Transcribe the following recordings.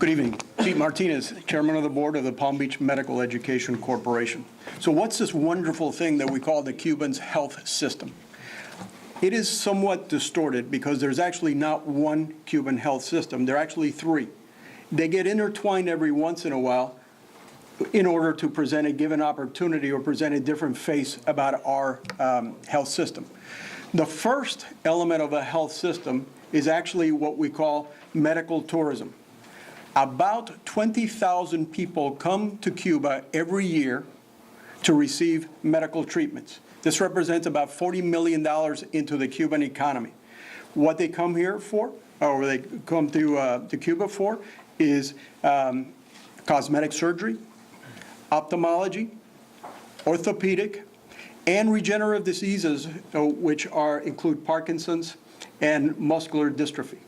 Good evening. Pete Martinez, Chairman of the Board of the Palm Beach Medical Education Corporation. So what's this wonderful thing that we call the Cuban's health system? It is somewhat distorted because there's actually not one Cuban health system. There are actually three. They get intertwined every once in a while in order to present a given opportunity or present a different face about our health system. The first element of a health system is actually what we call medical tourism. About 20,000 people come to Cuba every year to receive medical treatments. This represents about $40 million into the Cuban economy. What they come here for, or they come to Cuba for, is cosmetic surgery, ophthalmology, orthopedic, and regenerative diseases, which include Parkinson's and muscular dystrophy.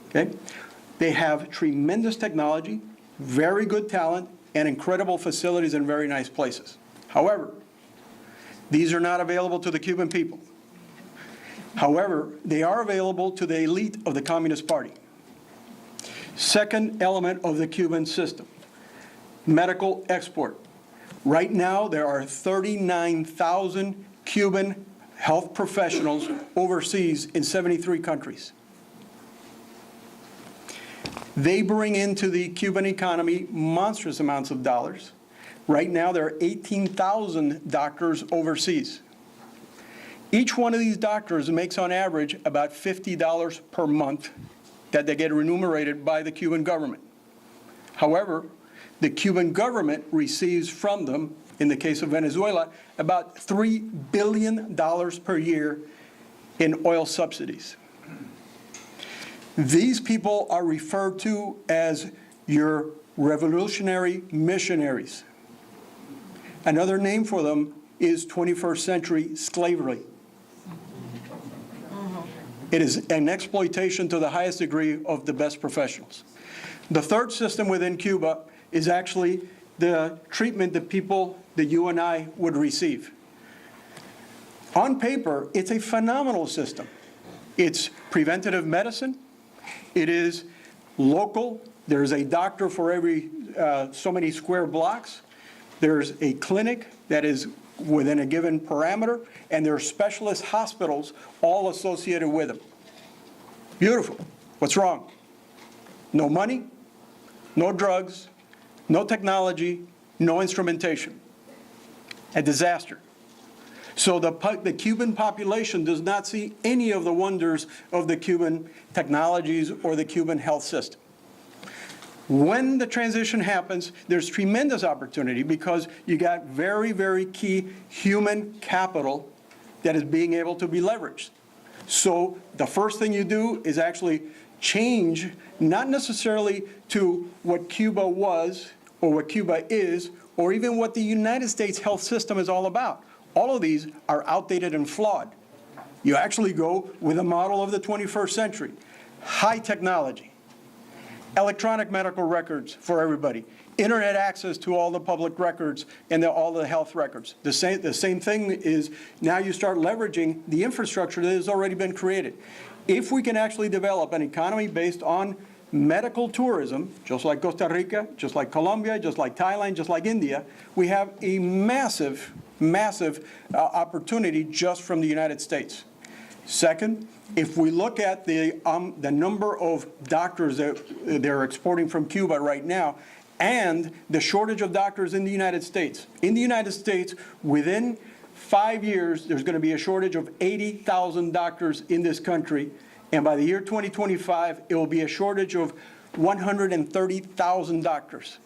Okay? They have tremendous technology, very good talent, and incredible facilities in very nice places. However, these are not available to the Cuban people. However, they are available to the elite of the Communist Party. Second element of the Cuban system, medical export. Right now, there are 39,000 Cuban health professionals overseas in 73 countries. They bring into the Cuban economy monstrous amounts of dollars. Right now, there are 18,000 doctors overseas. Each one of these doctors makes on average about $50 per month that they get remunerated by the Cuban government. However, the Cuban government receives from them, in the case of Venezuela, about $3 billion per year in oil subsidies. These people are referred to as your revolutionary missionaries. Another name for them is 21st century slavery. It is an exploitation to the highest degree of the best professionals. The third system within Cuba is actually the treatment that people, that you and I would receive. On paper, it's a phenomenal system. It's preventative medicine. It is local. There's a doctor for every so many square blocks. There's a clinic that is within a given parameter, and there are specialist hospitals all associated with them. Beautiful. What's wrong? No money, no drugs, no technology, no instrumentation. A disaster. So the Cuban population does not see any of the wonders of the Cuban technologies or the Cuban health system. When the transition happens, there's tremendous opportunity because you got very, very key human capital that is being able to be leveraged. So the first thing you do is actually change, not necessarily to what Cuba was or what Cuba is, or even what the United States health system is all about. All of these are outdated and flawed. You actually go with a model of the 21st century. High technology, electronic medical records for everybody, internet access to all the public records and all the health records. The same thing is now you start leveraging the infrastructure that has already been created. If we can actually develop an economy based on medical tourism, just like Costa Rica, just like Colombia, just like Thailand, just like India, we have a massive opportunity just from the United States. Second, if we look at the number of doctors that they're exporting from Cuba right now and the shortage of doctors in the United States. In the United States, within 5 years, there's going to be a shortage of 80,000 doctors in this country. And by the year 2025, it will be a shortage of 130,000 doctors.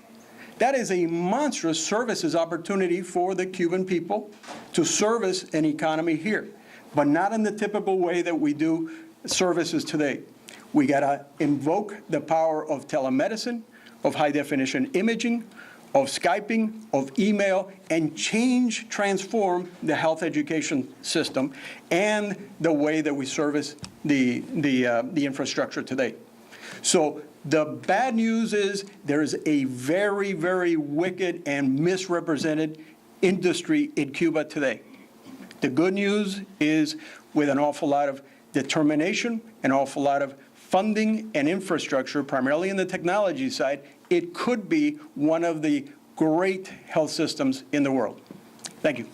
That is a monstrous services opportunity for the Cuban people to service an economy here, but not in the typical way that we do services today. We got to invoke the power of telemedicine, of high-definition imaging, of Skyping, of email, and transform the health education system and the way that we service the infrastructure today. So the bad news is there is a very, very wicked and misrepresented industry in Cuba today. The good news is with an awful lot of determination, an awful lot of funding and infrastructure, primarily in the technology side, it could be one of the great health systems in the world. Thank you.